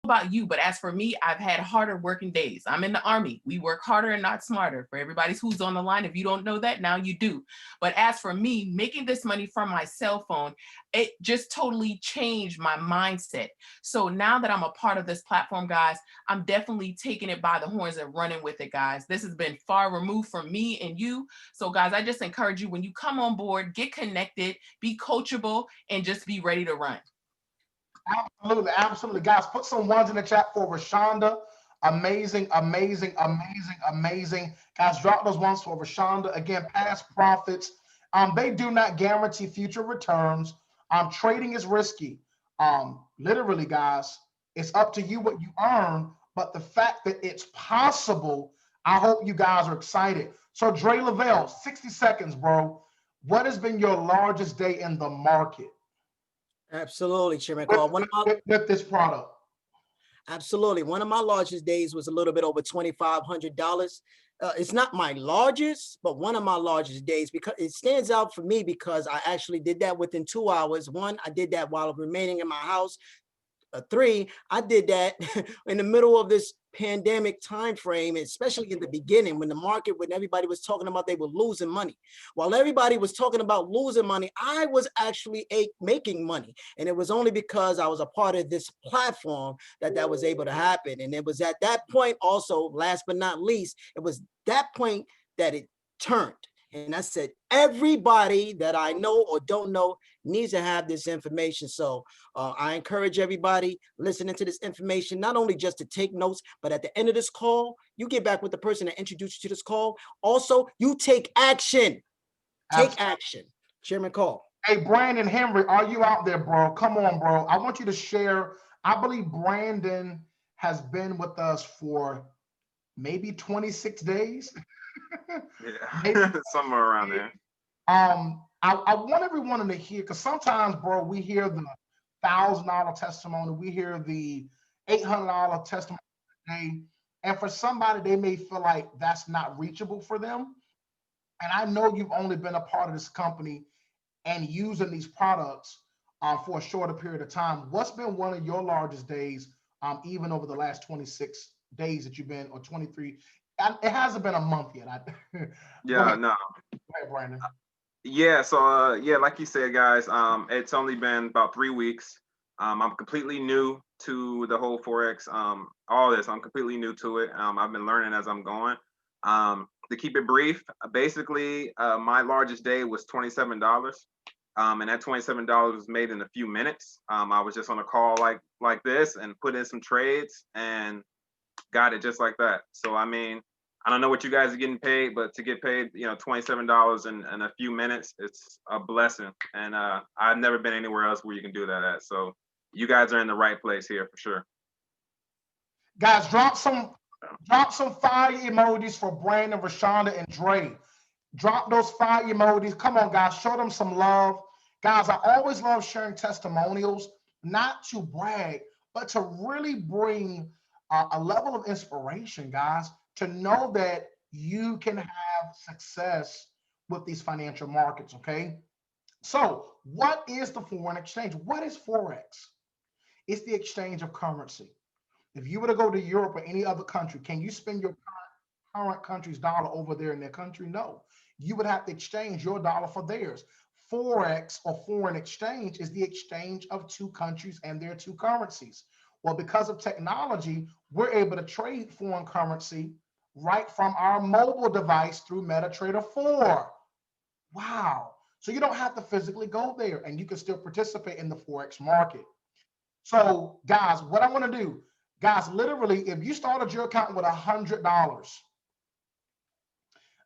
about you, but as for me, I've had harder working days. I'm in the Army. We work harder and not smarter. For everybody who's on the line, if you don't know that, now you do. But as for me, making this money from my cell phone, it just totally changed my mindset. So now that I'm a part of this platform, guys, I'm definitely taking it by the horns and running with it, guys. This has been far removed from me and you. So, guys, I just encourage you, when you come on board, get connected, be coachable, and just be ready to run. Absolutely, absolutely. Guys, put some ones in the chat for Rashonda. Amazing, amazing, amazing, amazing. Guys, drop those ones for Rashonda. Again, past profits. They do not guarantee future returns. Trading is risky. Literally, guys, it's up to you what you earn, but the fact that it's possible, I hope you guys are excited. So, Dre Lavelle, 60 seconds, bro. What has been your largest day in the market? Absolutely, Chairman with, Call. with this product. Absolutely. One of my largest days was a little bit over $2,500. It's not my largest, but one of my largest days, because it stands out for me because I actually did that within 2 hours. One, I did that while remaining in my house. Three, I did that in the middle of this pandemic time frame, especially in the beginning when the market, when everybody was talking about they were losing money. While everybody was talking about losing money, I was actually making money. And it was only because I was a part of this platform that was able to happen. And it was at that point also, last but not least, it was that point that it turned. And I said, everybody that I know or don't know needs to have this information. So I encourage everybody listening to this information, not only just to take notes, but at the end of this call, you get back with the person that introduced you to this call. Also, you take action. Take action. Chairman Call. Hey, Brandon Henry, are you out there, bro? Come on, bro. I want you to share. I believe Brandon has been with us for maybe 26 days. Yeah, somewhere around there. I want everyone to hear, because sometimes, bro, we hear the $1,000 testimony, we hear the $800 testimony a day, and for somebody, they may feel like that's not reachable for them. And I know you've only been a part of this company and using these products for a shorter period of time. What's been one of your largest days, even over the last 26 days that you've been, or 23? It hasn't been a month yet. Yeah, no. Go ahead, Brandon. Yeah, so yeah, like you said, guys, it's only been about 3 weeks. I'm completely new to the whole Forex, all this. I'm completely new to it. I've been learning as I'm going. To keep it brief, basically, my largest day was $27. And that $27 was made in a few minutes. I was just on a call like this and put in some trades and got it just like that. So, I mean, I don't know what you guys are getting paid, but to get paid, $27 in a few minutes, it's a blessing. And I've never been anywhere else where you can do that at. So you guys are in the right place here for sure. Guys, drop some fire emojis for Brandon, Rashonda, and Dre. Drop those fire emojis. Come on, guys, show them some love. Guys, I always love sharing testimonials, not to brag, but to really bring a level of inspiration, guys, to know that you can have success with these financial markets, okay? So what is the foreign exchange? What is Forex? It's the exchange of currency. If you were to go to Europe or any other country, can you spend your current country's dollar over there in their country? No. You would have to exchange your dollar for theirs. Forex, or foreign exchange, is the exchange of two countries and their two currencies. Well, because of technology, we're able to trade foreign currency right from our mobile device through MetaTrader 4. Wow. So you don't have to physically go there, and you can still participate in the Forex market. So, guys, what I want to do, guys, literally, if you started your account with $100,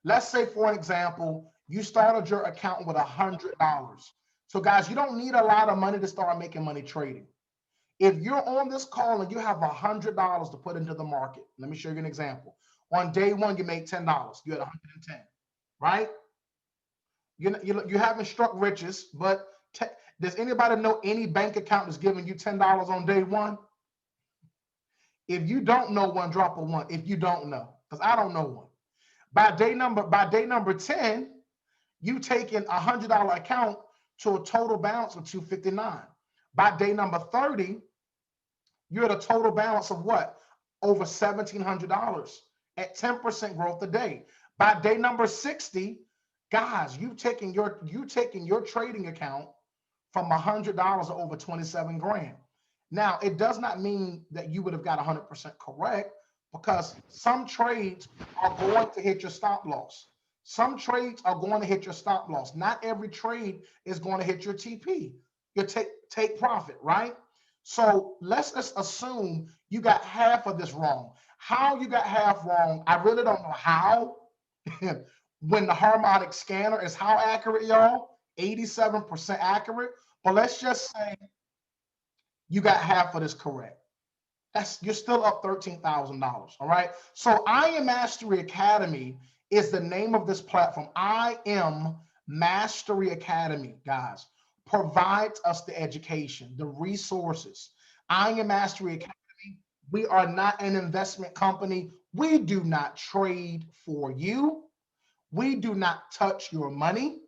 let's say, for an example, you started your account with $100. So, guys, you don't need a lot of money to start making money trading. If you're on this call and you have $100 to put into the market, let me show you an example. On day one, you made $10. You had 110, right? You haven't struck riches, but does anybody know any bank account that's giving you $10 on day one? If you don't know one, drop a one. If you don't know, because I don't know one. By day number 10, you taking a $100 account to a total balance of $259. By day number 30, You're at a total balance of what? Over $1,700 at 10% growth a day. By day number 60, guys, you taking your trading account from $100 to over 27 grand. Now, it does not mean that you would have got 100% correct, because some trades are going to hit your stop loss. Some trades are going to hit your stop loss. Not every trade is going to hit your TP, your take profit, right? So let's assume you got half of this wrong. How you got half wrong, I really don't know how. When the harmonic scanner is how accurate, y'all? 87% accurate. But let's just say you got half of this correct. You're still up $13,000. All right. So I Am Mastery Academy is the name of this platform. I Am Mastery Academy, guys, provides us the education, the resources. I Am Mastery Academy. We are not an investment company. We do not trade for you. We do not touch your money.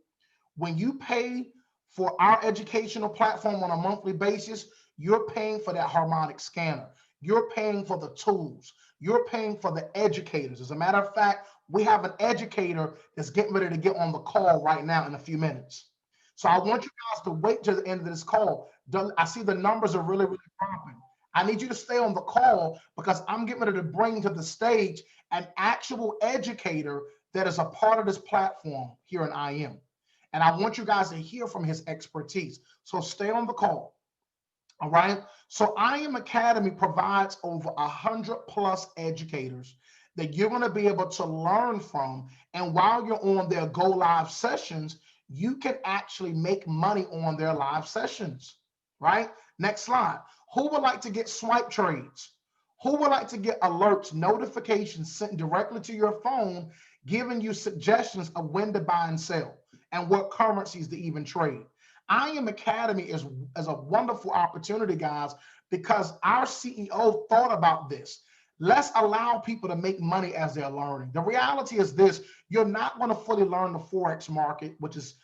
When you pay for our educational platform on a monthly basis, you're paying for that harmonic scanner. You're paying for the tools. You're paying for the educators. As a matter of fact, we have an educator that's getting ready to get on the call right now in a few minutes. So I want you guys to wait till the end of this call. I see the numbers are really, really dropping. I need you to stay on the call, because I'm getting ready to bring to the stage an actual educator that is a part of this platform here in IM. And I want you guys to hear from his expertise. So stay on the call. All right. So I Am Academy provides over 100+ educators that you're going to be able to learn from. And while you're on their go live sessions, you can actually make money on their live sessions. Right. Next slide. Who would like to get swipe trades? Who would like to get alerts, notifications sent directly to your phone, giving you suggestions of when to buy and sell and what currencies to even trade? I Am Academy is a wonderful opportunity, guys, because our CEO thought about this. Let's allow people to make money as they're learning. The reality is this: you're not going to fully learn the Forex market, which is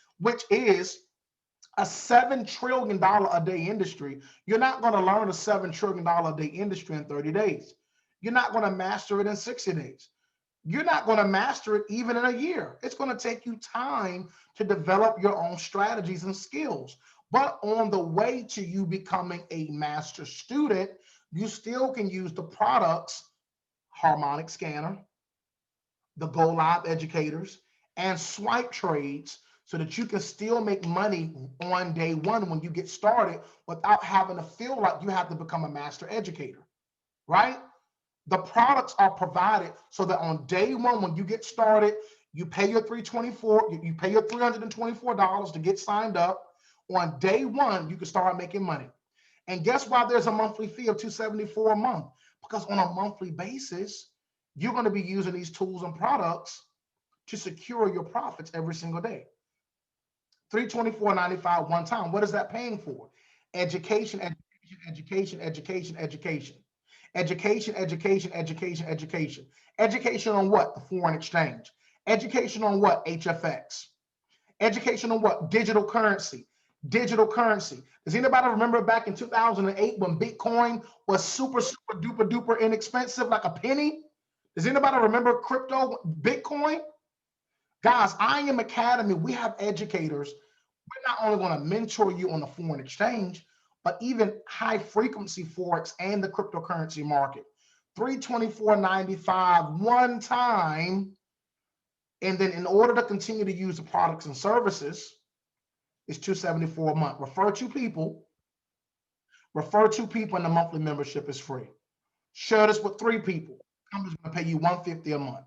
a $7 trillion a day industry. You're not going to learn a $7 trillion a day industry in 30 days. You're not going to master it in 60 days. You're not going to master it even in a year. It's going to take you time to develop your own strategies and skills. But on the way to you becoming a master student, you still can use the products, harmonic scanner, the go live educators, and swipe trades, so that you can still make money on day one when you get started without having to feel like you have to become a master educator, right? The products are provided so that on day one, when you get started, you pay your you pay your $324 to get signed up. On day one, you can start making money. And guess why there's a monthly fee of $274 a month? Because on a monthly basis, you're going to be using these tools and products to secure your profits every single day. $324.95 one time. What is that paying for? Education, education, education, education, education. Education, education, education, education. Education on what? The foreign exchange. Education on what? HFX. Education on what? Digital currency. Digital currency. Does anybody remember back in 2008 when Bitcoin was super, super duper duper inexpensive, like a penny? Does anybody remember crypto, Bitcoin? Guys, I Am Academy, we have educators. We're not only going to mentor you on the foreign exchange, but even high frequency Forex and the cryptocurrency market. $324.95 one time. And then in order to continue to use the products and services, it's $274 a month. Refer two people, and the monthly membership is free. Share this with 3 people. I'm just going to pay you $150 a month.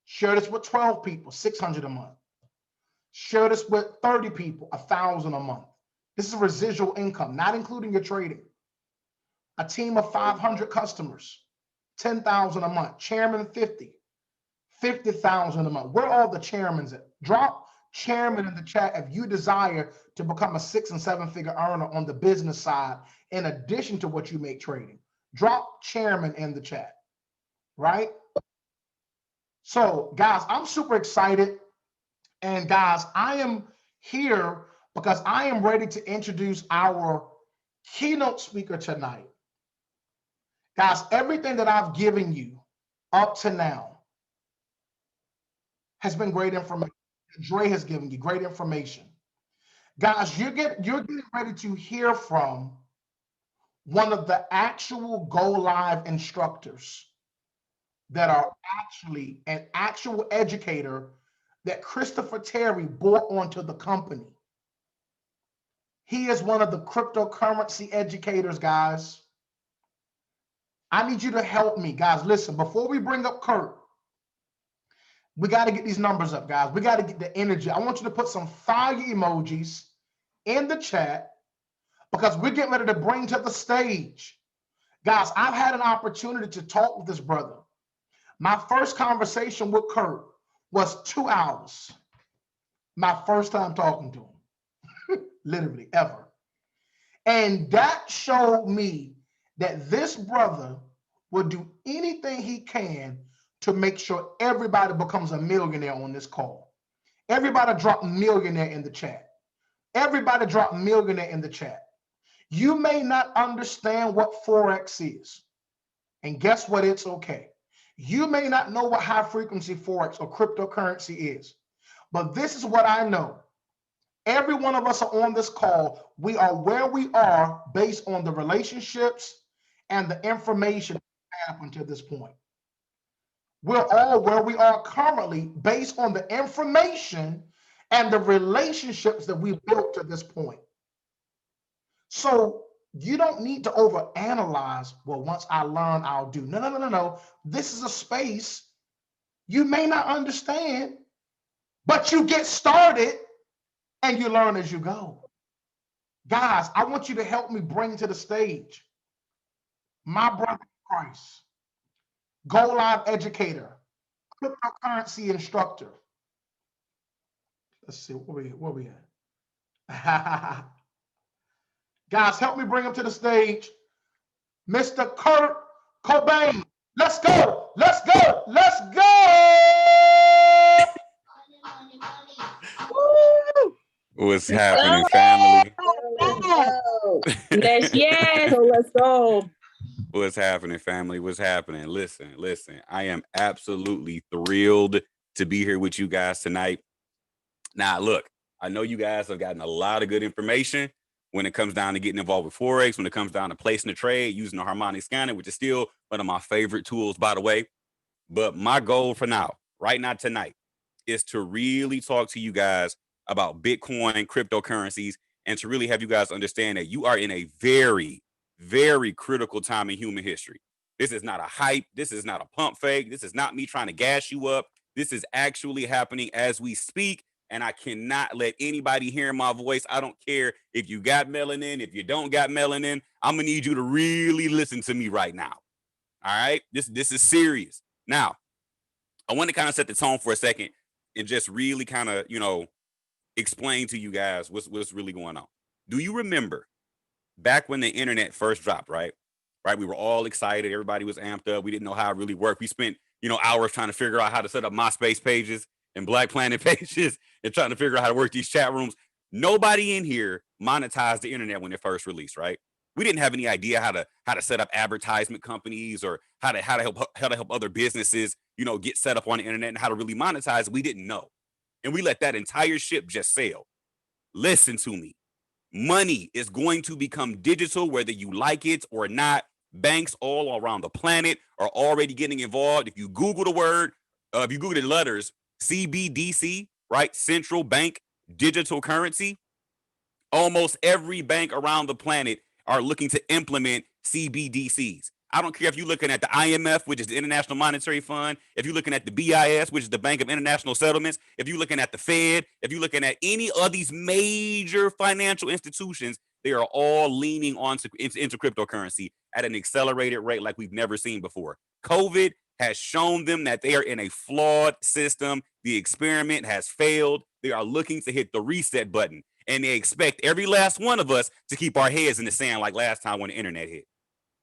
Share this with 12 people, $600 a month. Share this with 30 people, $1,000 a month. This is residual income, not including your trading. A team of 500 customers, $10,000 a month. Chairman 50, $50,000 a month. Where are all the chairmans at? Drop chairman in the chat if you desire to become a 6- and 7-figure earner on the business side, in addition to what you make trading. Drop chairman in the chat, right? So guys, I'm super excited. And guys, I am here because I am ready to introduce our keynote speaker tonight. Guys, everything that I've given you up to now has been great information. Dre has given you great information. Guys, you're getting ready to hear from one of the actual Go Live instructors that are actually an actual educator that Christopher Terry brought onto the company. He is one of the cryptocurrency educators, guys. I need you to help me, guys. Listen, before we bring up Curt, we got to get these numbers up, guys. We got to get the energy. I want you to put some fire emojis in the chat because we're getting ready to bring to the stage. Guys, I've had an opportunity to talk with this brother. My first conversation with Curt was 2 hours. My first time talking to him, literally ever. And that showed me that this brother will do anything he can to make sure everybody becomes a millionaire on this call. Everybody drop millionaire in the chat. Everybody drop millionaire in the chat. You may not understand what Forex is. And guess what? It's okay. You may not know what high frequency Forex or cryptocurrency is. But this is what I know. Every one of us are on this call. We are where we are based on the relationships and the information we have until this point. We're all where we are currently based on the information and the relationships that we've built to this point. So you don't need to overanalyze, well, once I learn, I'll do. No. This is a space you may not understand, but you get started and you learn as you go. Guys, I want you to help me bring to the stage my brother in Christ, Go Live educator, cryptocurrency instructor. Let's see, where we at? Guys, help me bring him to the stage. Mr. Curt Kobane. Let's go. Let's go. Let's go. What's happening, family? Yes. So let's go. What's happening, family? What's happening? Listen. I am absolutely thrilled to be here with you guys tonight. Now, look, I know you guys have gotten a lot of good information when it comes down to getting involved with Forex, when it comes down to placing a trade, using the harmonic scanner, which is still one of my favorite tools, by the way. But my goal for now, right now, tonight, is to really talk to you guys about Bitcoin, cryptocurrencies, and to really have you guys understand that you are in a very, very critical time in human history. This is not a hype. This is not a pump fake. This is not me trying to gas you up. This is actually happening as we speak. And I cannot let anybody hear my voice. I don't care if you got melanin, if you don't got melanin. I'm gonna need you to really listen to me right now. All right, this is serious. Now, I want to kind of set the tone for a second and just really kind of, explain to you guys what's really going on. Do you remember back when the internet first dropped, right? Right, we were all excited. Everybody was amped up. We didn't know how it really worked. We spent, hours trying to figure out how to set up MySpace pages and Black Planet pages and trying to figure out how to work these chat rooms. Nobody in here monetized the internet when it first released, right? We didn't have any idea how to set up advertisement companies or how to help other businesses, get set up on the internet and how to really monetize. We didn't know. And we let that entire ship just sail. Listen to me. Money is going to become digital, whether you like it or not. Banks all around the planet are already getting involved. If you Google the word, if you Google the letters, CBDC, right? Central Bank Digital Currency. Almost every bank around the planet are looking to implement CBDCs. I don't care if you're looking at the IMF, which is the International Monetary Fund, if you're looking at the BIS, which is the Bank of International Settlements, if you're looking at the Fed, if you're looking at any of these major financial institutions, they are all leaning into cryptocurrency at an accelerated rate like we've never seen before. COVID has shown them that they are in a flawed system. The experiment has failed. They are looking to hit the reset button, and they expect every last one of us to keep our heads in the sand like last time when the internet hit.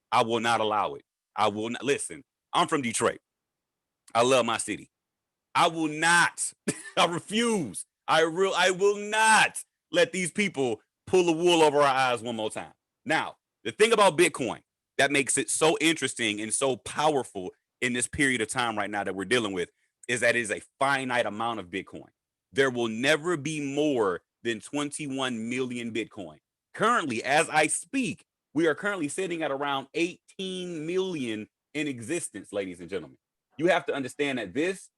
I will not allow it. I will not. Listen, I'm from Detroit. I love my city. I will not. I refuse. I will not let these people pull the wool over our eyes one more time. Now, the thing about Bitcoin, that makes it so interesting and so powerful in this period of time right now that we're dealing with is that it is a finite amount of Bitcoin. There will never be more than 21 million Bitcoin. Currently, as I speak, we are currently sitting at around 18 million in existence, ladies and gentlemen. You have to understand that this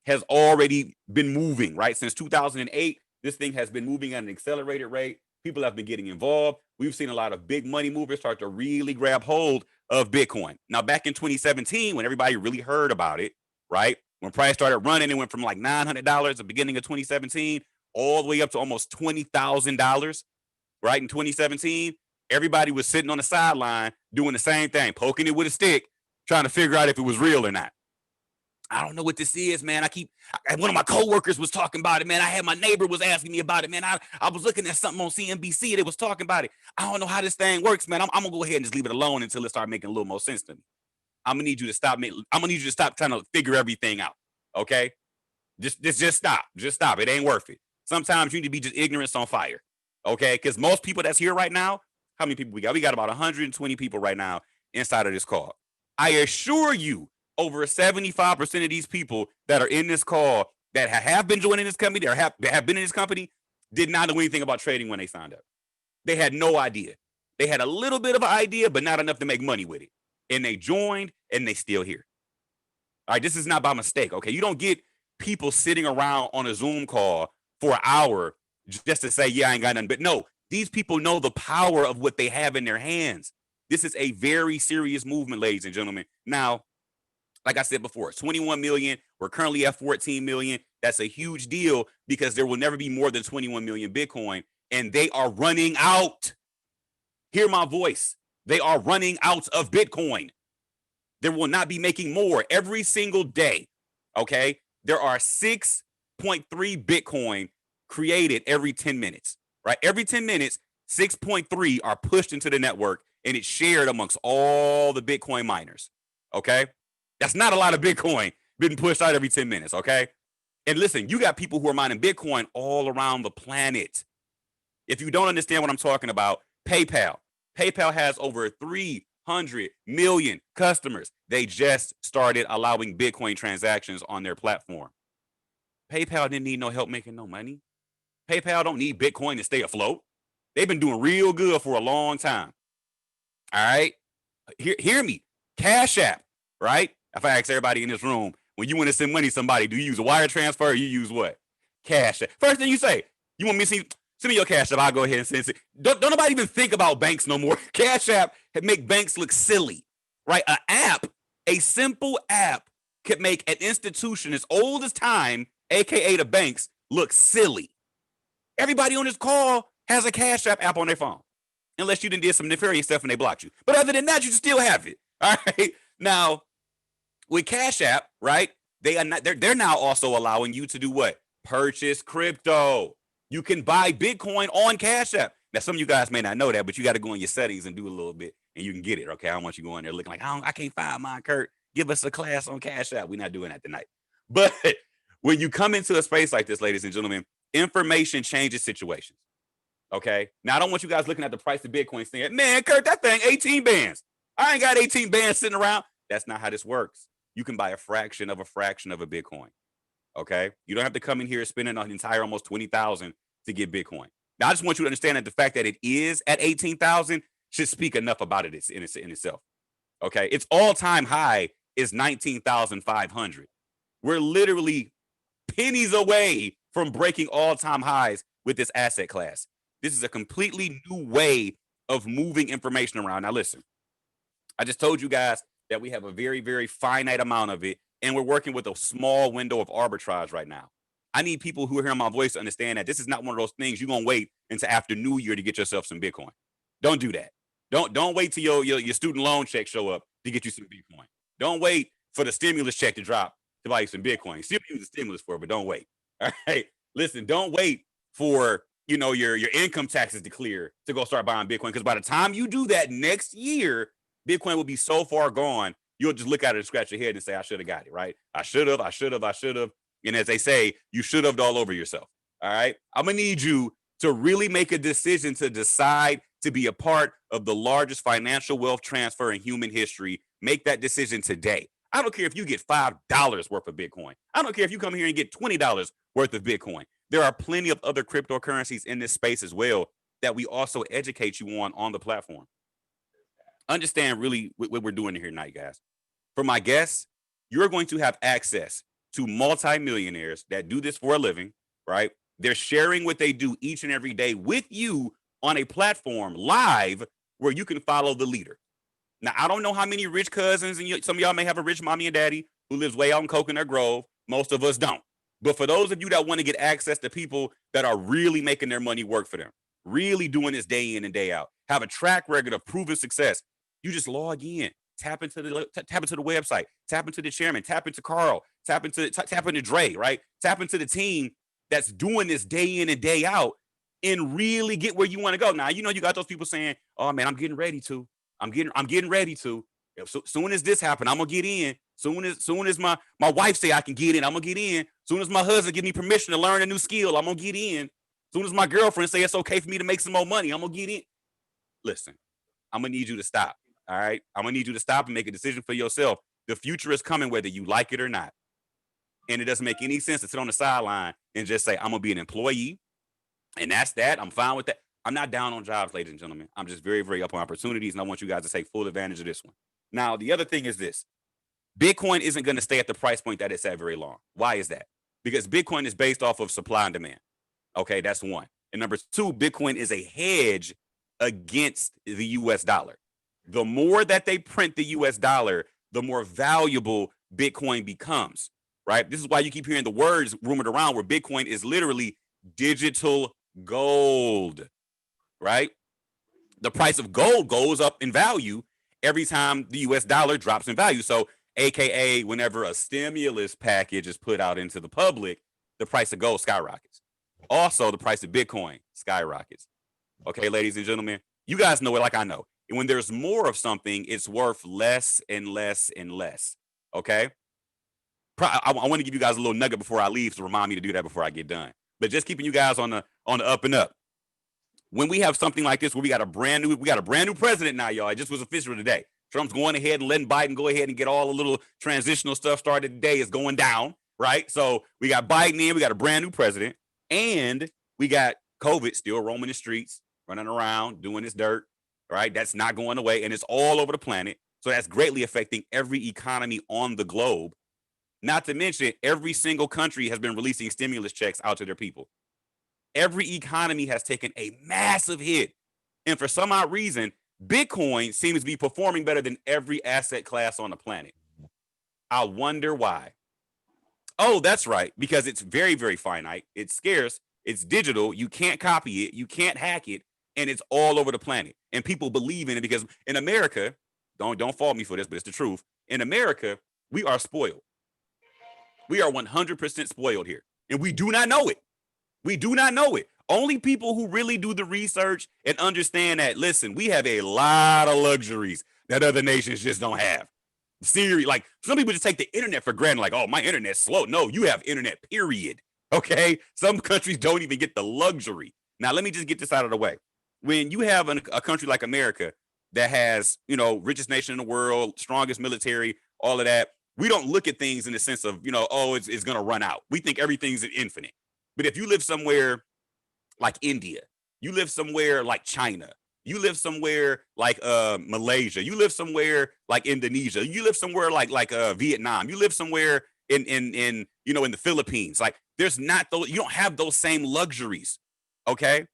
has already been moving, right? Since 2008, this thing has been moving at an accelerated rate. People have been getting involved. We've seen a lot of big money movers start to really grab hold of Bitcoin. Now, back in 2017, when everybody really heard about it, right? When price started running, it went from like $900 at the beginning of 2017 all the way up to almost $20,000, right? In 2017, everybody was sitting on the sideline doing the same thing, poking it with a stick, trying to figure out if it was real or not. I don't know what this is, man. One of my coworkers was talking about it, man. My neighbor was asking me about it, man. I was looking at something on CNBC that was talking about it. I don't know how this thing works, man. I'm gonna go ahead and just leave it alone until it starts making a little more sense to me. I'm gonna need you to stop trying to figure everything out. Okay? Just stop. Just stop. It ain't worth it. Sometimes you need to be just ignorance on fire. Okay? Because most people that's here right now, how many people we got? We got about 120 people right now inside of this call. I assure you, over 75% of these people that are in this call that have been joining this company or have been in this company did not know anything about trading when they signed up. They had no idea. They had a little bit of an idea, but not enough to make money with it. And they joined and they still here. All right, this is not by mistake, okay? You don't get people sitting around on a Zoom call for an hour just to say, yeah, I ain't got nothing. But no, these people know the power of what they have in their hands. This is a very serious movement, ladies and gentlemen. Now, like I said before, 21 million. We're currently at 14 million. That's a huge deal because there will never be more than 21 million Bitcoin, and they are running out. Hear my voice. They are running out of Bitcoin. There will not be making more every single day. Okay. There are 6.3 Bitcoin created every 10 minutes, right? Every 10 minutes, 6.3 are pushed into the network and it's shared amongst all the Bitcoin miners. Okay. That's not a lot of Bitcoin being pushed out every 10 minutes, okay? And listen, you got people who are mining Bitcoin all around the planet. If you don't understand what I'm talking about, PayPal has over 300 million customers. They just started allowing Bitcoin transactions on their platform. PayPal didn't need no help making no money. PayPal don't need Bitcoin to stay afloat. They've been doing real good for a long time. All right? Hear me. Cash App, right? If I ask everybody in this room, when you want to send money to somebody, do you use a wire transfer or you use what? Cash App. First thing you say, you want me to send me your Cash App, I'll go ahead and send it. Don't nobody even think about banks no more. Cash App can make banks look silly, right? A simple app could make an institution as old as time, AKA the banks, look silly. Everybody on this call has a Cash App on their phone, unless you done did some nefarious stuff and they blocked you. But other than that, you still have it, all right? Now, with Cash App, right? They're now also allowing you to do what? Purchase crypto. You can buy Bitcoin on Cash App. Now, some of you guys may not know that, but you got to go in your settings and do a little bit, and you can get it. Okay, I don't want you going there looking like I can't find mine, Kurt. Give us a class on Cash App. We're not doing that tonight. But when you come into a space like this, ladies and gentlemen, information changes situations. Okay. Now I don't want you guys looking at the price of Bitcoin saying, man, Kurt, that thing 18 bands. I ain't got 18 bands sitting around. That's not how this works. You can buy a fraction of a Bitcoin. Okay. You don't have to come in here spending an entire almost 20,000 to get Bitcoin. Now, I just want you to understand that the fact that it is at 18,000 should speak enough about it in itself. Okay. Its all-time high is 19,500. We're literally pennies away from breaking all-time highs with this asset class. This is a completely new way of moving information around. Now, listen, I just told you guys that we have a very, very finite amount of it, and we're working with a small window of arbitrage right now. I need people who are hearing my voice to understand that this is not one of those things you're going to wait until after New Year to get yourself some Bitcoin. Don't do that. Don't wait till your student loan check show up to get you some Bitcoin. Don't wait for the stimulus check to drop to buy you some Bitcoin. Still use the stimulus for it, but don't wait. All right. Listen, don't wait for your income taxes to clear to go start buying Bitcoin. Because by the time you do that next year, Bitcoin will be so far gone, you'll just look at it and scratch your head and say, I should have got it, right? I should have. And as they say, you should have all over yourself. All right. I'm going to need you to really make a decision to decide to be a part of the largest financial wealth transfer in human history, make that decision today. I don't care if you get $5 worth of Bitcoin. I don't care if you come here and get $20 worth of Bitcoin. There are plenty of other cryptocurrencies in this space as well that we also educate you on the platform. Understand really what we're doing here tonight, guys. For my guests, you're going to have access to multimillionaires that do this for a living, right? They're sharing what they do each and every day with you on a platform live where you can follow the leader. Now, I don't know how many rich cousins, and some of y'all may have a rich mommy and daddy who lives way out in Coconut Grove. Most of us don't. But for those of you that want to get access to people that are really making their money work for them, really doing this day in and day out, have a track record of proven success, you just log in, tap into the website, tap into the chairman, tap into Carl, tap into Dre, right? Tap into the team that's doing this day in and day out and really get where you want to go. Now, you got those people saying, oh man, I'm getting ready to. I'm getting ready to. So soon as this happen, I'm gonna get in. Soon as my wife say I can get in, I'm gonna get in. Soon as my husband give me permission to learn a new skill, I'm gonna get in. Soon as my girlfriend say it's okay for me to make some more money, I'm gonna get in. Listen, I'm gonna need you to stop. All right, I'm gonna need you to stop and make a decision for yourself. The future is coming, whether you like it or not. And it doesn't make any sense to sit on the sideline and just say I'm gonna be an employee, and that's that. I'm fine with that. I'm not down on jobs, ladies and gentlemen. I'm just very, very up on opportunities, and I want you guys to take full advantage of this one. Now, the other thing is this. Bitcoin isn't going to stay at the price point that it's at very long. Why is that? Because Bitcoin is based off of supply and demand. Okay, that's one. And number two, Bitcoin is a hedge against the US dollar. The more that they print the US dollar, the more valuable Bitcoin becomes, right? This is why you keep hearing the words rumored around where Bitcoin is literally digital gold. Right? The price of gold goes up in value every time the US dollar drops in value. So, AKA, whenever a stimulus package is put out into the public, the price of gold skyrockets. Also, the price of Bitcoin skyrockets. Okay, ladies and gentlemen, you guys know it like I know. And when there's more of something, it's worth less and less and less. Okay? I want to give you guys a little nugget before I leave to remind me to do that before I get done. But just keeping you guys on the up and up. When we have something like this where we got a brand new president now, y'all. It just was official today. Trump's going ahead and letting Biden go ahead and get all the little transitional stuff started today. Is going down, right? So we got Biden in, we got a brand new president, and we got COVID still roaming the streets, running around, doing this dirt, right? That's not going away, and it's all over the planet. So that's greatly affecting every economy on the globe. Not to mention, every single country has been releasing stimulus checks out to their people. Every economy has taken a massive hit. And for some odd reason, Bitcoin seems to be performing better than every asset class on the planet. I wonder why. Oh, that's right. Because it's very, very finite. It's scarce. It's digital. You can't copy it. You can't hack it. And it's all over the planet. And people believe in it because in America, don't fault me for this, but it's the truth. In America, we are spoiled. We are 100% spoiled here. And we do not know it. We do not know it. Only people who really do the research and understand that, listen, we have a lot of luxuries that other nations just don't have. Seriously, like some people just take the internet for granted, like, oh, my internet's slow. No, you have internet, period. Okay? Some countries don't even get the luxury. Now, let me just get this out of the way. When you have a country like America that has, richest nation in the world, strongest military, all of that, we don't look at things in the sense of, oh, it's going to run out. We think everything's infinite. But if you live somewhere like India, you live somewhere like China, you live somewhere like Malaysia, you live somewhere like Indonesia, you live somewhere like Vietnam, you live somewhere in the Philippines. Like there's not those, you don't have those same luxuries. Okay.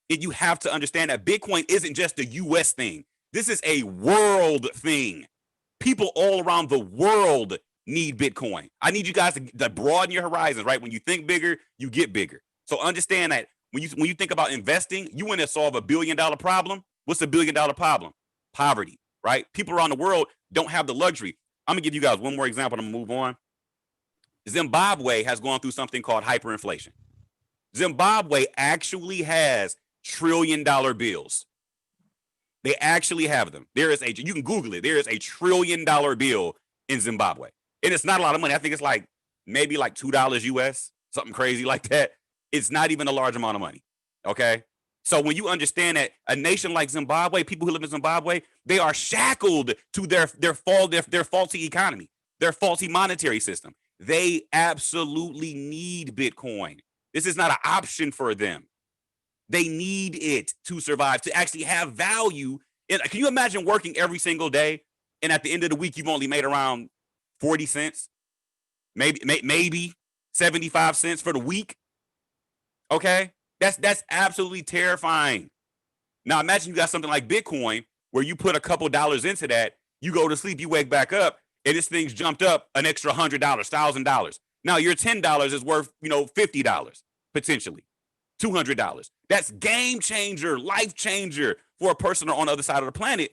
And you have to understand that Bitcoin isn't just a US thing. This is a world thing. People all around the world need Bitcoin. I need you guys to broaden your horizons, right? When you think bigger, you get bigger. So understand that when you think about investing, you want to solve $1 billion problem. What's $1 billion problem? Poverty, right? People around the world don't have the luxury. I'm gonna give you guys one more example. I'm gonna move on. Zimbabwe has gone through something called hyperinflation. Zimbabwe actually has $1 trillion bills. They actually have them. You can Google it. There is $1 trillion bill in Zimbabwe. And it's not a lot of money. I think it's maybe $2 US, something crazy like that. It's not even a large amount of money. Okay. So when you understand that a nation like Zimbabwe, people who live in Zimbabwe, they are shackled to their faulty economy, their faulty monetary system. They absolutely need Bitcoin. This is not an option for them. They need it to survive, to actually have value. Can you imagine working every single day and at the end of the week you've only made around 40 cents, maybe 75 cents for the week? Okay, that's absolutely terrifying. Now imagine you got something like Bitcoin where you put a couple dollars into that, you go to sleep, you wake back up, and this thing's jumped up an extra $100, $1,000. Now your $10 is worth, $50 potentially, $200. That's game changer, life changer for a person on the other side of the planet.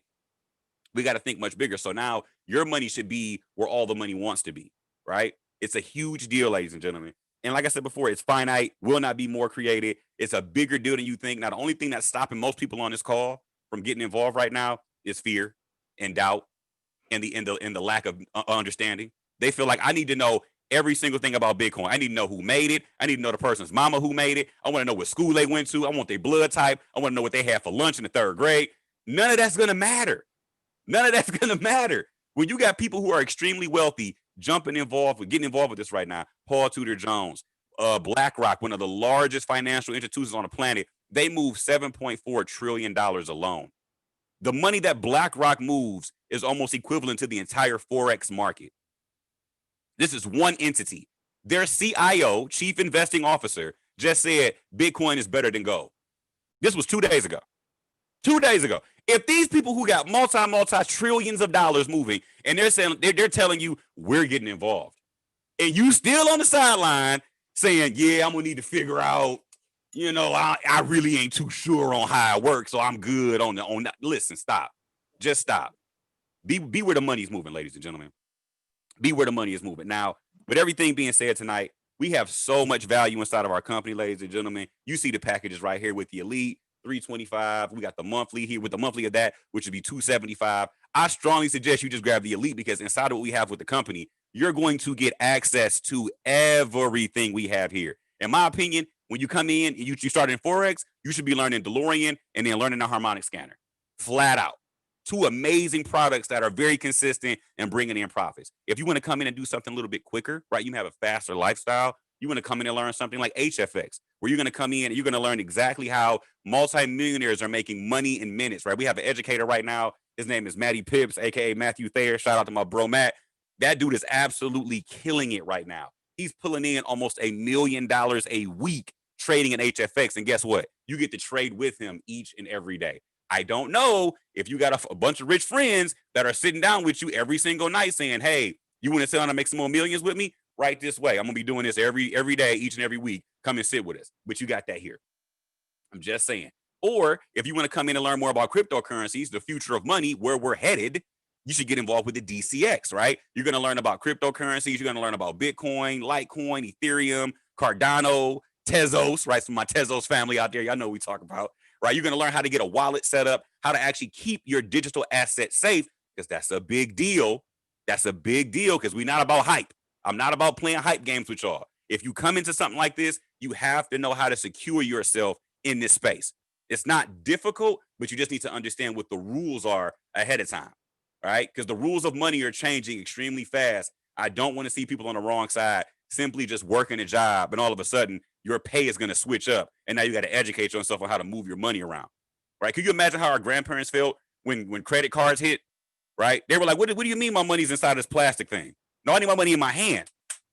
We got to think much bigger. So now your money should be where all the money wants to be, right? It's a huge deal, ladies and gentlemen. And like I said before, it's finite, will not be more created. It's a bigger deal than you think. Now, the only thing that's stopping most people on this call from getting involved right now is fear and doubt and the lack of understanding. They feel like I need to know every single thing about Bitcoin. I need to know who made it. I need to know the person's mama who made it. I want to know what school they went to. I want their blood type. I want to know what they had for lunch in the 3rd grade. None of that's going to matter. None of that's going to matter. When you got people who are extremely wealthy getting involved with this right now, Paul Tudor Jones, BlackRock, one of the largest financial institutions on the planet, they move $7.4 trillion alone. The money that BlackRock moves is almost equivalent to the entire Forex market. This is one entity. Their CIO, Chief Investing Officer, just said Bitcoin is better than gold. This was 2 days ago. 2 days ago. If these people who got multi trillions of dollars moving and they're telling you we're getting involved, and you still on the sideline saying, yeah, I'm gonna need to figure out, I really ain't too sure on how it works, so I'm good on that. Listen, stop. Just stop. Be where the money's moving, ladies and gentlemen. Be where the money is moving. Now, with everything being said tonight, we have so much value inside of our company, ladies and gentlemen. You see the packages right here with the Elite, $325. We got the monthly here with the monthly of that, which would be $275. I strongly suggest you just grab the Elite because inside of what we have with the company, you're going to get access to everything we have here. In my opinion, when you come in and you start in Forex, you should be learning DeLorean and then learning the harmonic scanner. Flat out. 2 amazing products that are very consistent and bringing in profits. If you want to come in and do something a little bit quicker, right? You have a faster lifestyle. You want to come in and learn something like HFX, where you're going to come in and you're going to learn exactly how multimillionaires are making money in minutes, right? We have an educator right now. His name is Matty Pips, aka Matthew Thayer. Shout out to my bro Matt. That dude is absolutely killing it right now. He's pulling in almost $1 million a week trading in HFX. And guess what? You get to trade with him each and every day. I don't know if you got a bunch of rich friends that are sitting down with you every single night saying, hey, you want to sit down and make some more millions with me? Right this way. I'm going to be doing this every day, each and every week. Come and sit with us. But you got that here. I'm just saying. Or if you want to come in and learn more about cryptocurrencies, the future of money, where we're headed, you should get involved with the DCX, right? You're going to learn about cryptocurrencies. You're going to learn about Bitcoin, Litecoin, Ethereum, Cardano, Tezos, right? So my Tezos family out there, y'all know what we talk about. Right? You're going to learn how to get a wallet set up, how to actually keep your digital assets safe, because that's a big deal. That's a big deal because we're not about hype. I'm not about playing hype games with y'all. If you come into something like this, you have to know how to secure yourself in this space. It's not difficult, but you just need to understand what the rules are ahead of time, right? Because the rules of money are changing extremely fast. I don't want to see people on the wrong side simply just working a job and all of a sudden your pay is going to switch up and now you got to educate yourself on how to move your money around, right? Could you imagine how our grandparents felt when credit cards hit, right? They were like, what do you mean my money's inside this plastic thing? No, I need my money in my hand,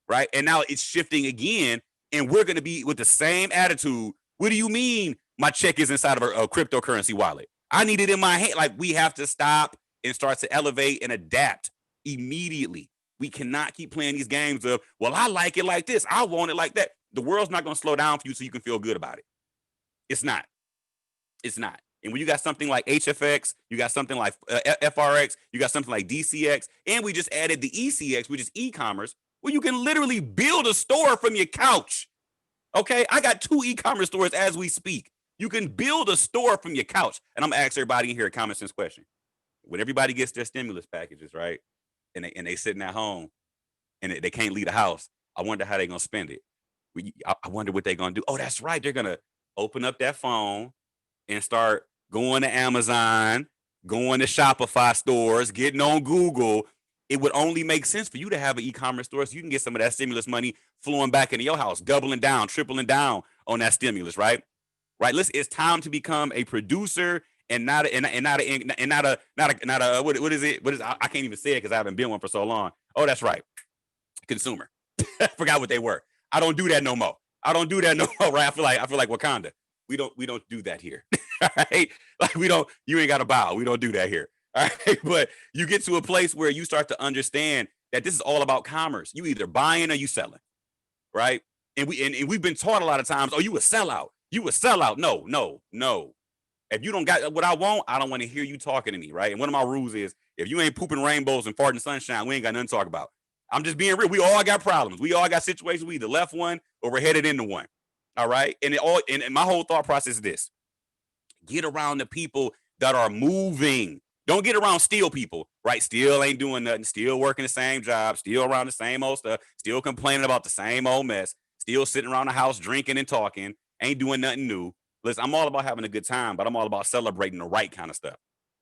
right? And now it's shifting again and we're going to be with the same attitude. What do you mean my check is inside of a cryptocurrency wallet? I need it in my hand. Like, we have to stop and start to elevate and adapt immediately. We cannot keep playing these games of, well, I like it like this. I want it like that. The world's not going to slow down for you so you can feel good about it. It's not. It's not. And when you got something like HFX, you got something like FRX, you got something like DCX, and we just added the ECX, which is e-commerce, where you can literally build a store from your couch. Okay, I got 2 e-commerce stores as we speak. You can build a store from your couch. And I'm going to ask everybody in here a common sense question. When everybody gets their stimulus packages, right? And they sitting at home and they can't leave the house. I wonder how they're going to spend it. I wonder what they're going to do. Oh, that's right. They're going to open up that phone and start going to Amazon, going to Shopify stores, getting on Google, it would only make sense for you to have an e-commerce store so you can get some of that stimulus money flowing back into your house, doubling down, tripling down on that stimulus, right? Right. Listen, it's time to become a producer and not a what is it? What is I can't even say it because I haven't been one for so long. Oh, that's right. Consumer. I forgot what they were. I don't do that no more. I don't do that no more, right? I feel like Wakanda. We don't do that here. All right. Like you ain't gotta bow. We don't do that here. All right. But you get to a place where you start to understand that this is all about commerce. You either buying or you selling, right? And we've been taught a lot of times, oh, you a sellout. You a sellout. No. If you don't got what I want, I don't want to hear you talking to me, right? And one of my rules is if you ain't pooping rainbows and farting sunshine, we ain't got nothing to talk about. I'm just being real. We all got problems. We all got situations. We either left one or we're headed into one. All right. And my whole thought process is this: get around the people that are moving. Don't get around still people, right? Still ain't doing nothing, still working the same job, still around the same old stuff, still complaining about the same old mess, still sitting around the house drinking and talking, ain't doing nothing new. Listen, I'm all about having a good time, but I'm all about celebrating the right kind of stuff,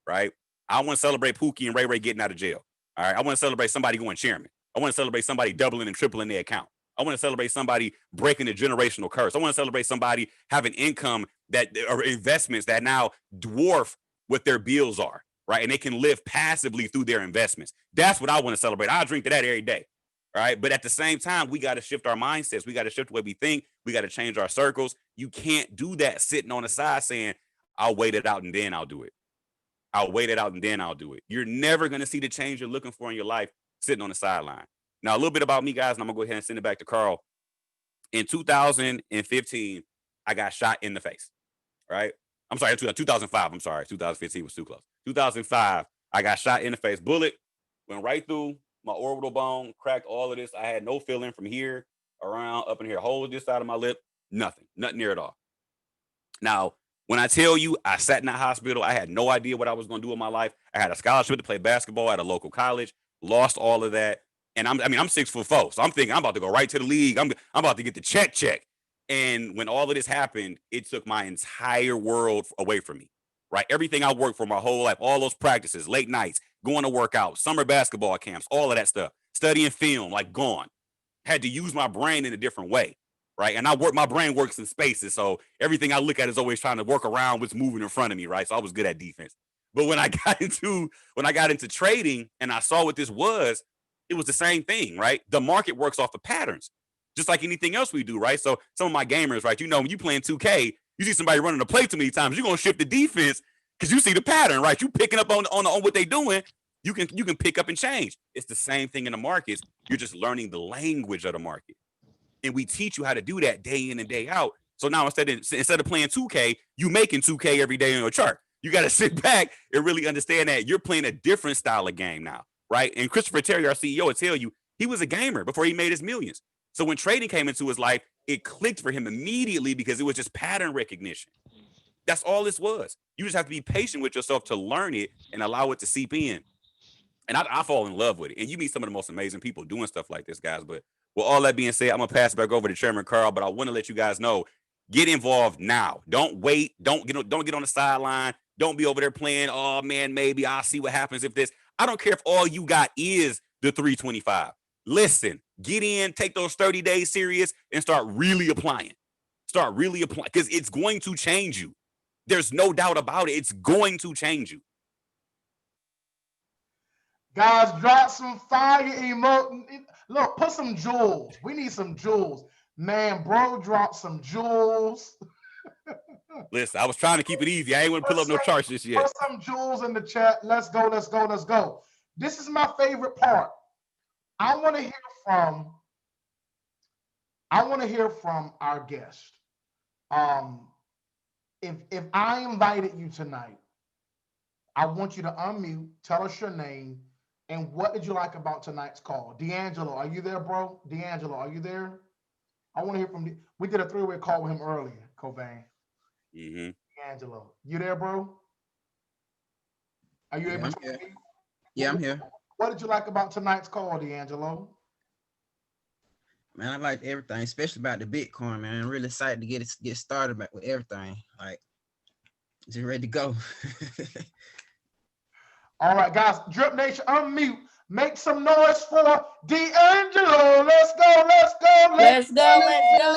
right? I want to celebrate Pookie and Ray Ray getting out of jail. All right. I want to celebrate somebody going chairman. I want to celebrate somebody doubling and tripling their account. I want to celebrate somebody breaking the generational curse. I want to celebrate somebody having income that or investments that now dwarf what their bills are, right? And they can live passively through their investments. That's what I want to celebrate. I drink to that every day, right? But at the same time, we got to shift our mindsets. We got to shift the way we think. We got to change our circles. You can't do that sitting on the side saying, I'll wait it out and then I'll do it. I'll wait it out and then I'll do it. You're never going to see the change you're looking for in your life sitting on the sideline. Now, a little bit about me, guys, and I'm going to go ahead and send it back to Carl. In 2015, I got shot in the face, right? I'm sorry, 2005. I'm sorry, 2015 was too close. 2005, I got shot in the face. Bullet went right through my orbital bone, cracked all of this. I had no feeling from here around up in here, hole this side of my lip, nothing near at all. Now, when I tell you I sat in that hospital, I had no idea what I was going to do in my life. I had a scholarship to play basketball at a local college, lost all of that. And I'm 6'4", so I'm thinking I'm about to go right to the league. I'm about to get the check. And when all of this happened, it took my entire world away from me, right? Everything I worked for my whole life, all those practices, late nights, going to work out, summer basketball camps, all of that stuff, studying film, like gone. Had to use my brain in a different way, right? And my brain works in spaces, so everything I look at is always trying to work around what's moving in front of me, right? So I was good at defense. But when I got into trading and I saw what this was, it was the same thing, right? The market works off of patterns, just like anything else we do, right? So some of my gamers, right? You know, when you playing 2K, you see somebody running the play too many times, you're gonna shift the defense because you see the pattern, right? You picking up on what they doing, you can pick up and change. It's the same thing in the markets. You're just learning the language of the market, and we teach you how to do that day in and day out. So now instead of playing 2K, you making 2K every day on your chart. You got to sit back and really understand that you're playing a different style of game now. Right. And Christopher Terry, our CEO, will tell you he was a gamer before he made his millions. So when trading came into his life, it clicked for him immediately because it was just pattern recognition. That's all this was. You just have to be patient with yourself to learn it and allow it to seep in. And I fall in love with it. And you meet some of the most amazing people doing stuff like this, guys. But with all that being said, I'm going to pass it back over to Chairman Carl. But I want to let you guys know, get involved now. Don't wait. Don't get on the sideline. Don't be over there playing, oh, man, maybe I'll see what happens if this. I don't care if all you got is the 325. Listen, get in, take those 30 days serious, and start really applying. Start really applying because it's going to change you. There's no doubt about it. It's going to change you. Guys, drop some fire emoji. Look, put some jewels. We need some jewels. Man, bro, drop some jewels. Listen, I was trying to keep it easy. I ain't want to pull up no charts just yet. Put some jewels in the chat. Let's go. This is my favorite part. I want to hear from our guest. If I invited you tonight, I want you to unmute, tell us your name, and what did you like about tonight's call? D'Angelo, are you there, bro? D'Angelo, are you there? I want to hear from we did a three-way call with him earlier, Kobane. Mm-hmm. D'Angelo, you there, bro? Are you able to hear me? Yeah, I'm here. What did you like about tonight's call, D'Angelo? Man, I liked everything, especially about the Bitcoin, man. I'm really excited to get started with everything. Like, Just ready to go. All right, guys, Drip Nation, unmute. Make some noise for D'Angelo. Let's go, let's go, Let's go. Let's go.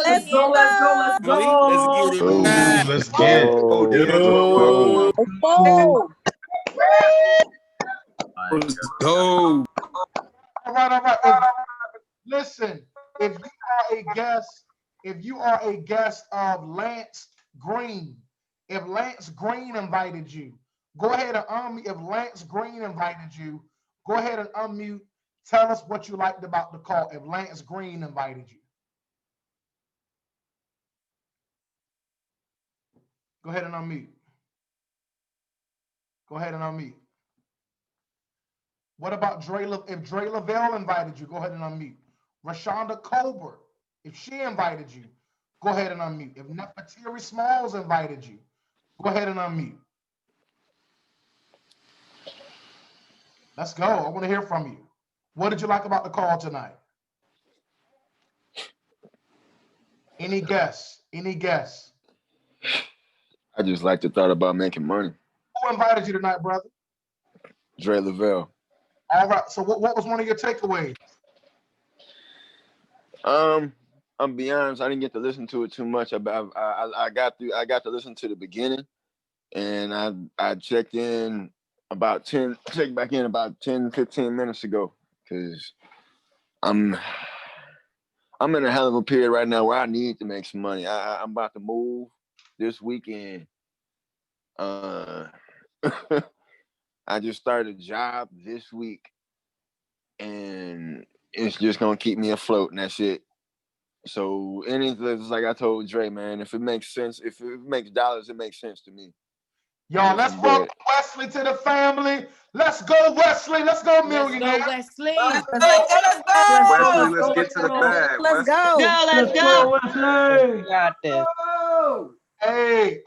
Let's go, let's go, let's Malik, let's go. get it Oh, back. let's get it. Oh, D'Angelo, Yo, Let's go. let's go. All right, all right. Listen, if you are a guest of Lance Green, if Lance Green invited you, go ahead and unmute. If Lance Green invited you, go ahead and unmute. Tell us what you liked about the call. If Lance Green invited you, go ahead and unmute. Go ahead and unmute. What about if Dre Lavelle invited you, go ahead and unmute. Rashonda Colbert, if she invited you, go ahead and unmute. If Nefertiti Smalls invited you, go ahead and unmute. Let's go. I want to hear from you. What did you like about the call tonight? Any guess? Any guess? I just like the thought about making money. Who invited you tonight, brother? Dre Lavelle. All right. So what was one of your takeaways? I'll be honest, I didn't get to listen to it too much. I got to listen to the beginning, and I checked back in about 10, 15 minutes ago, because I'm in a hell of a period right now where I need to make some money. I'm about to move this weekend. I just started a job this week, and it's just gonna keep me afloat, and that's it. So anything, like I told Dre, man, if it makes sense, if it makes dollars, it makes sense to me. Y'all, let's welcome Wesley to the family. Let's go, Wesley. Let's go, millionaire. Wesley. Let's go. Wesley, let's get to the bag. Let's go. Let's go. Wesley. Got this. Hey,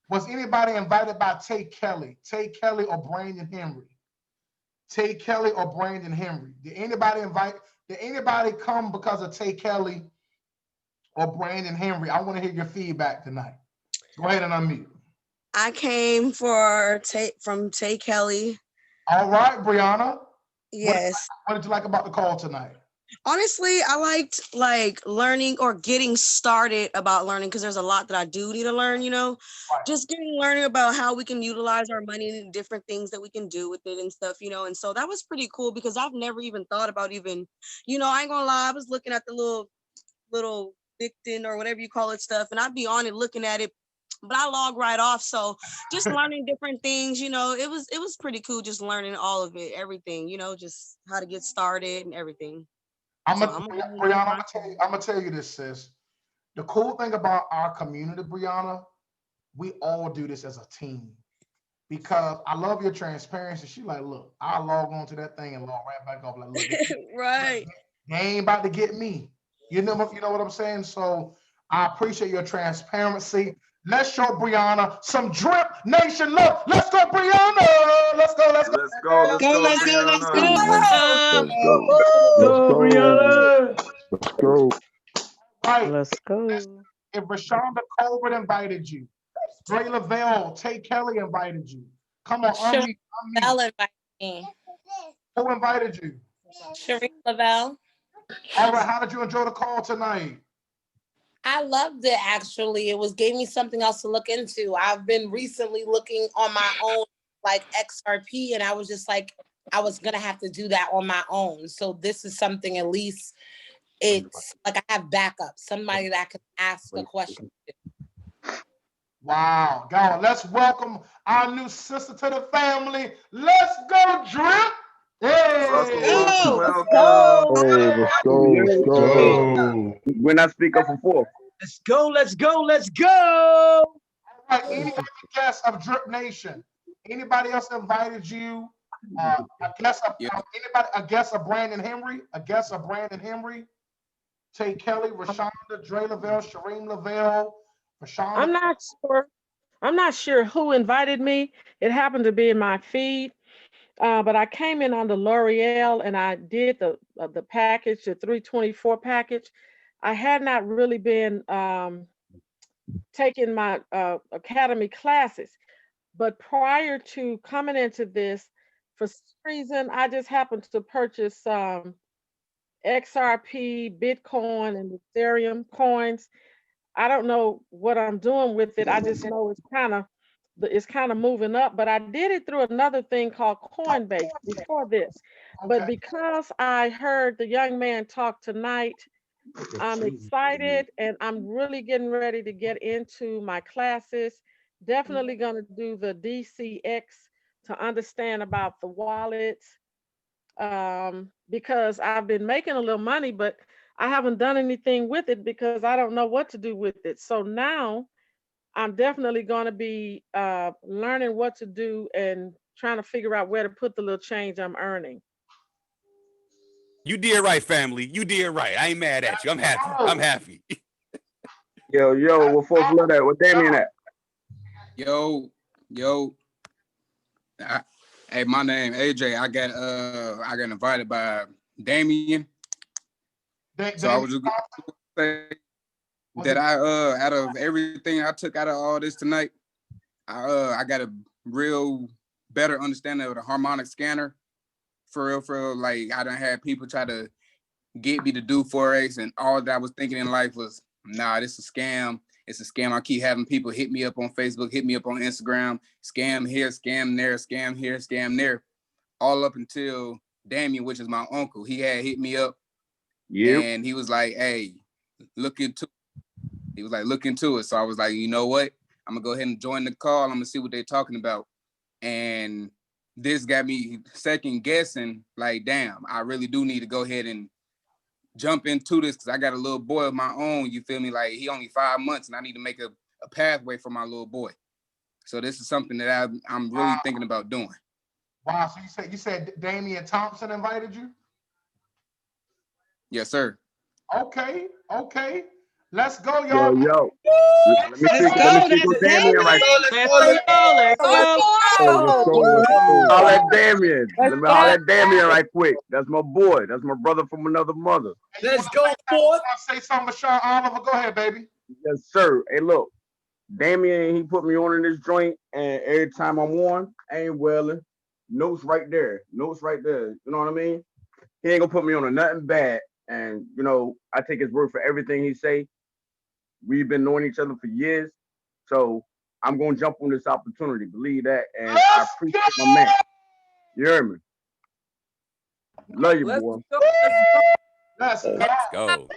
was anybody invited by Tay Kelly or Brandon Henry? Tay Kelly or Brandon Henry? Did anybody come because of Tay Kelly or Brandon Henry? I want to hear your feedback tonight. Go ahead and unmute. I came from Tay Kelly. All right, Brianna. Yes. What did you like about the call tonight? Honestly, I liked learning or getting started about learning, because there's a lot that I do need to learn, Right. just learning about how we can utilize our money and different things that we can do with it and stuff, and so that was pretty cool, because I've never even thought about I ain't gonna lie, I was looking at the little Victon or whatever you call it stuff, and I'd be on it looking at it, but I log right off. So just learning different things, it was pretty cool, just learning all of it, everything, just how to get started and everything. Brianna, I'm gonna tell you this, sis. The cool thing about our community, Brianna, we all do this as a team. Because I love your transparency. She like, look, I'll log on to that thing and log right back off. Like, look, right. They ain't about to get me. You know what I'm saying? So I appreciate your transparency. Let's show Brianna some Drip Nation love. Let's go, Brianna. Let's go. Let's go, Brianna. Let's go. Right. Let's go. If Rashonda Colbert invited you, Dre Lavelle, Tay Kelly invited you. Come on, unmute. Lavelle invited me. Who invited you? Shereen Lavelle. All right, how did you enjoy the call tonight? I loved it, actually. Gave me something else to look into. I've been recently looking on my own, like XRP, and I was just like, I was going to have to do that on my own. So this is something, at least it's like I have backup, somebody that I can ask a question to. Wow, God, let's welcome our new sister to the family. Let's go, Drip. Hey, Welcome. Let's go. When I speak up for four. Let's go. All right, any other guests of Drip Nation? Anybody else invited you? A guest of Brandon Henry? A guest of Brandon Henry? Tay Kelly, Rashonda, Dre Lavelle, Shereen Lavelle, Rashonda. I'm not sure who invited me. It happened to be in my feed. But I came in on the L'Oreal and I did the package, the 324 package. I had not really been taking my academy classes. But prior to coming into this, for some reason, I just happened to purchase XRP, Bitcoin, and Ethereum coins. I don't know what I'm doing with it. I just know it's kind of moving up. But I did it through another thing called Coinbase before this. But Okay. because I heard the young man talk tonight, I'm excited and I'm really getting ready to get into my classes. Definitely going to do the DCX to understand about the wallets, because I've been making a little money, but I haven't done anything with it because I don't know what to do with it. So now I'm definitely going to be learning what to do and trying to figure out where to put the little change I'm earning. You did right, family. You did right. I ain't mad at you. I'm happy. I'm happy. Yo, what folks love that? What Damien at? Yo. Hey, my name AJ. I got invited by Damien. So I was just gonna say that out of everything I took out of all this tonight, I got a real better understanding of the harmonic scanner. For real, like I done had people try to get me to do Forex, and all that I was thinking in life was, nah, this is a scam. It's a scam. I keep having people hit me up on Facebook, hit me up on Instagram, scam here, scam there, scam here, scam there, all up until Damien, which is my uncle. He had hit me up, and he was like, hey, look into it. He was like, look into it. So I was like, you know what? I'm gonna go ahead and join the call. I'm gonna see what they're talking about. And this got me second guessing, like, damn, I really do need to go ahead and jump into this because I got a little boy of my own, you feel me? Like, he only 5 months and I need to make a pathway for my little boy. So this is something that I'm really thinking about doing. Wow, so you said Damian Thompson invited you? Yes, sir. Okay. Let's go, y'all. Yo. Let me see Damien right Let's go. Holla at Damien. Let me holler at Damien right quick. That's my boy. That's my brother from another mother. Let's go, boy. Say something, Sean Oliver. Go ahead, baby. Yes, sir. Hey, look. Damien, he put me on in this joint, and every time I'm on, I ain't welling. Notes right there. You know what I mean? He ain't gonna put me on to nothing bad. And, you know, I take his word for everything he say. We've been knowing each other for years. So I'm going to jump on this opportunity. Believe that. And I appreciate my man. You hear me? Love you, boy. Let's go.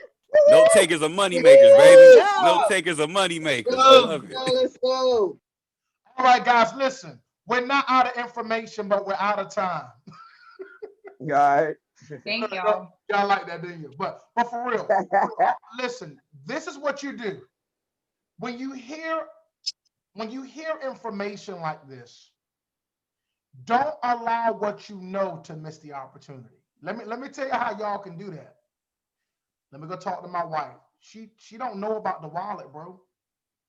Note takers are money makers, baby. Note takers are money makers. I love it. Let's go. All right, guys, listen. We're not out of information, but we're out of time. All right. Thank y'all. Y'all like that, didn't you? But for real, listen, this is what you do. When you hear information like this, don't allow what you know to miss the opportunity. Let me tell you how y'all can do that. Let me go talk to my wife. She don't know about the wallet, bro.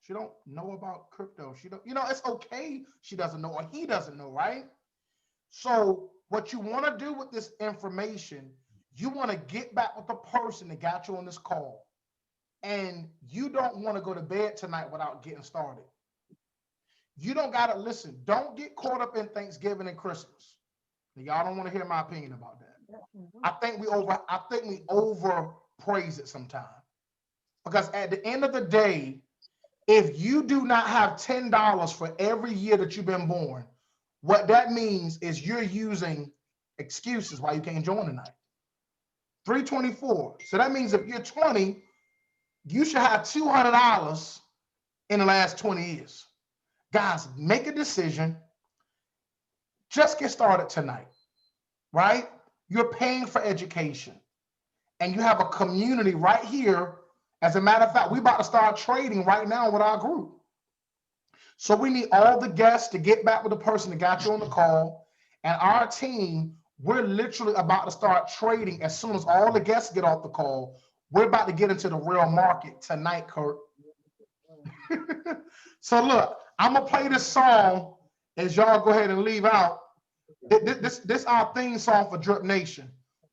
She don't know about crypto. She don't, it's okay. She doesn't know, or he doesn't know, right? So what you want to do with this information, you want to get back with the person that got you on this call. And you don't want to go to bed tonight without getting started. You don't got to listen. Don't get caught up in Thanksgiving and Christmas. Y'all don't want to hear my opinion about that. I think we overpraise it sometimes. Because at the end of the day, if you do not have $10 for every year that you've been born, what that means is you're using excuses why you can't join tonight. 324. So that means if you're 20, you should have $200 in the last 20 years. Guys, make a decision. Just get started tonight, right? You're paying for education. And you have a community right here. As a matter of fact, we're about to start trading right now with our group. So we need all the guests to get back with the person that got you on the call. And our team, we're literally about to start trading as soon as all the guests get off the call. We're about to get into the real market tonight, Curt. So look, I'm going to play this song as y'all go ahead and leave out. This our theme song for Drip Nation.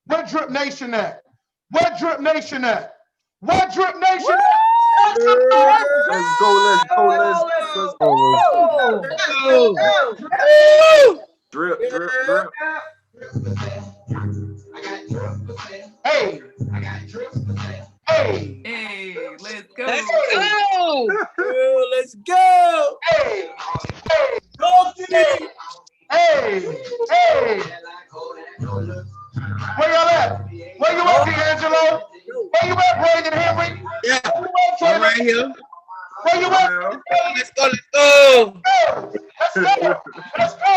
Where Drip Nation at? Where Drip Nation at? Where Drip Nation at? Let's go. Let's go. Let's Drip, drip, drip. Hey, hey, Hey, let's go. Let's go. Let's go. hey, Go team. hey, hey. Where y'all at? Where you at, D'Angelo? Where you at, Brandon Henry? Yeah, Where you at, I'm Taylor? right here. Where you at? Let's go. Let's go. Let's go. Let's go.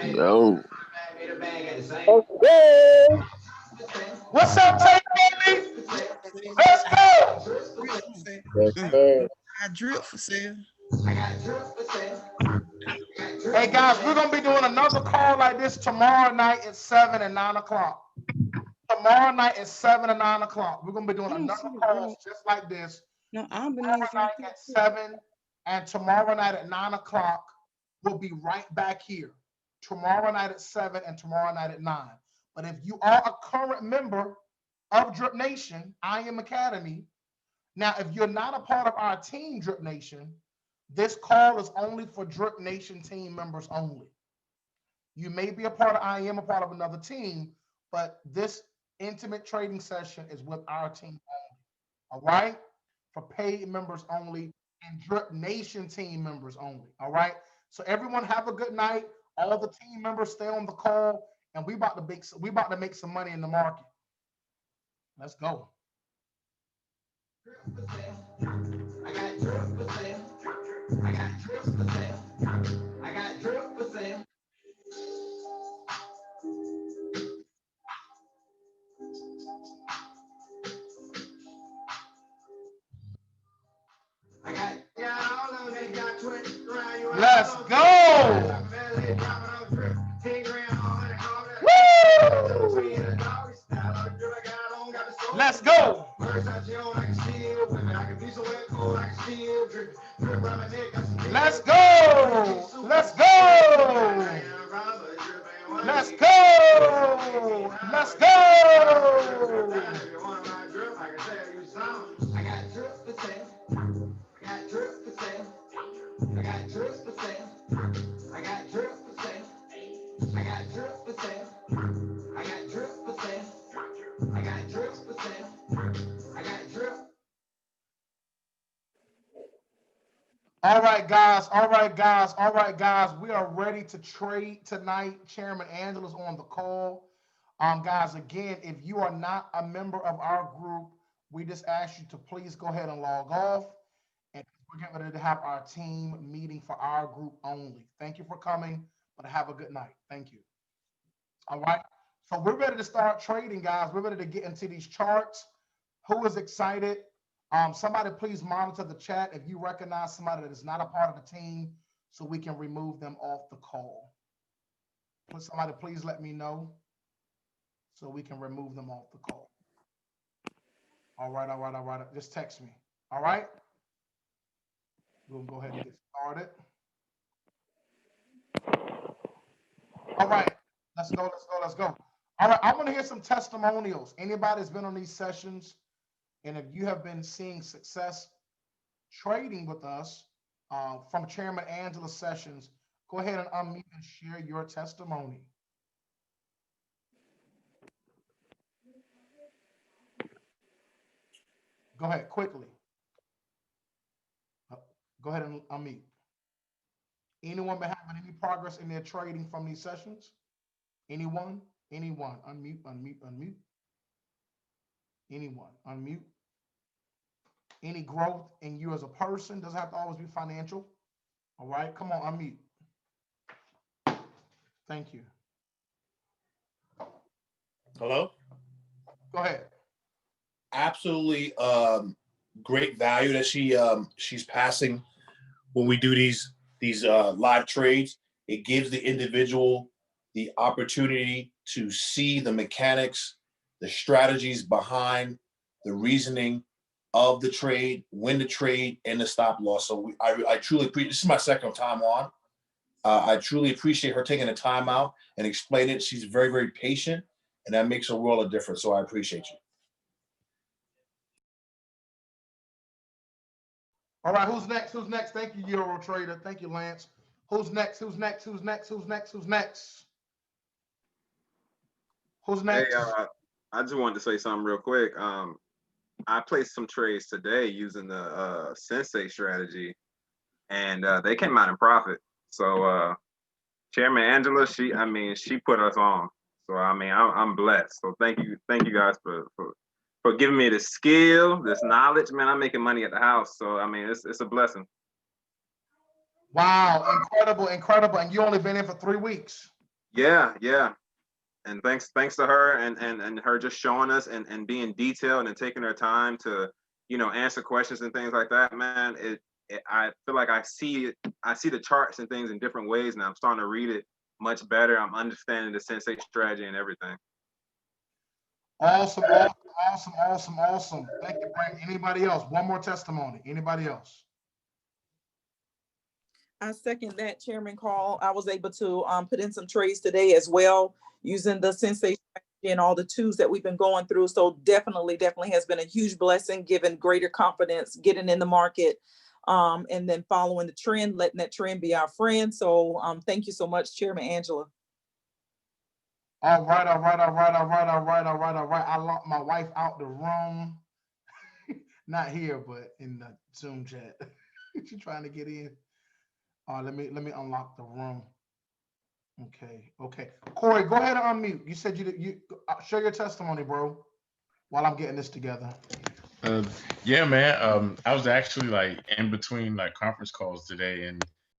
Yo. What's up, Taylor? Let's go. I drip for sale. Hey guys, we're gonna be doing another call like this tomorrow night at 7 and 9 o'clock. Tomorrow night at 7 and 9 o'clock. We're gonna be doing another call just like this. No, Tomorrow night at 7 and tomorrow night at 9 o'clock. We'll be right back here. Tomorrow night at 7 and tomorrow night at 9. But if you are a current member of Drip Nation, I Am Academy. Now, if you're not a part of our team, Drip Nation, this call is only for Drip Nation team members only. You may be a part of I Am a part of another team, but this intimate trading session is with our team only. All right? For paid members only and Drip Nation team members only. All right? So everyone have a good night. All the team members stay on the call, and we about to make some money in the market. Let's go. I got drip for sale. I got drip for sale. I got drip for sale. Let's go. Woo! Let's go. Let's go. Let's go. Let's go. Let's go. I got drip for sale. I got drip for sale. I got drip for sale. I got drip for sale. I got drip for sale. I got drip for sale. I got drip for sale. I got drip. All right, guys. All right, guys. All right, guys. We are ready to trade tonight. Chairman Angela's on the call. Guys, again, if you are not a member of our group, we just ask you to please go ahead and log off. And we're getting ready to have our team meeting for our group only. Thank you for coming, but have a good night. Thank you. All right. So we're ready to start trading, guys. We're ready to get into these charts. Who is excited? Somebody please monitor the chat if you recognize somebody that is not a part of the team so we can remove them off the call. Somebody please let me know so we can remove them off the call. All right, all right, all right. Just text me. All right. We'll go ahead and get started. All right, let's go, let's go, let's go. All right, I want to hear some testimonials. Anybody that's been on these sessions, and if you have been seeing success trading with us from Chairman Angela's sessions, go ahead and unmute and share your testimony. Go ahead, quickly. Go ahead and unmute. Anyone been having any progress in their trading from these sessions? Anyone? Anyone? Unmute, unmute, unmute. Anyone? Unmute. Any growth in you as a person? Doesn't have to always be financial. All right, come on, unmute. Thank you. Hello? Go ahead. Absolutely great value that she's passing when we do these live trades. It gives the individual the opportunity to see the mechanics, the strategies behind the reasoning of the trade, when the trade, and the stop loss. So I truly appreciate, this is my second time on. I truly appreciate her taking the time out and explaining it. She's very, very patient, and that makes a world of difference. So I appreciate you. All right, who's next? Who's next? Thank you, Euro Trader. Thank you, Lance. Who's next? Who's next? Who's next? Who's next? Who's next? Who's Hey, next? I just wanted to say something real quick. I placed some trades today using the Sensei strategy, and they came out in profit. So Chairman Angela, she put us on. So I'm blessed. So thank you guys for giving me the skill, this knowledge. Man, I'm making money at the house. So it's a blessing. Wow, incredible, incredible. And you only been in for 3 weeks. Yeah. And thanks to her and her just showing us and being detailed and taking her time to, answer questions and things like that, man. I feel like I see the charts and things in different ways now. I'm starting to read it much better. I'm understanding the Sensei strategy and everything. Awesome. Thank you, Brandon. Anybody else? One more testimony. Anybody else? I second that, Chairman Carl. I was able to put in some trades today as well, using the Sensei strategy and all the tools that we've been going through. So definitely has been a huge blessing, given greater confidence, getting in the market, and then following the trend, letting that trend be our friend. So thank you so much, Chairman Angela. All right. I locked my wife out the room. Not here, but in the Zoom chat. She's trying to get in. Let me unlock the room. Okay. Corey, go ahead and unmute. You said you share your testimony, bro, while I'm getting this together. Yeah, man. I was actually like in between like conference calls today, and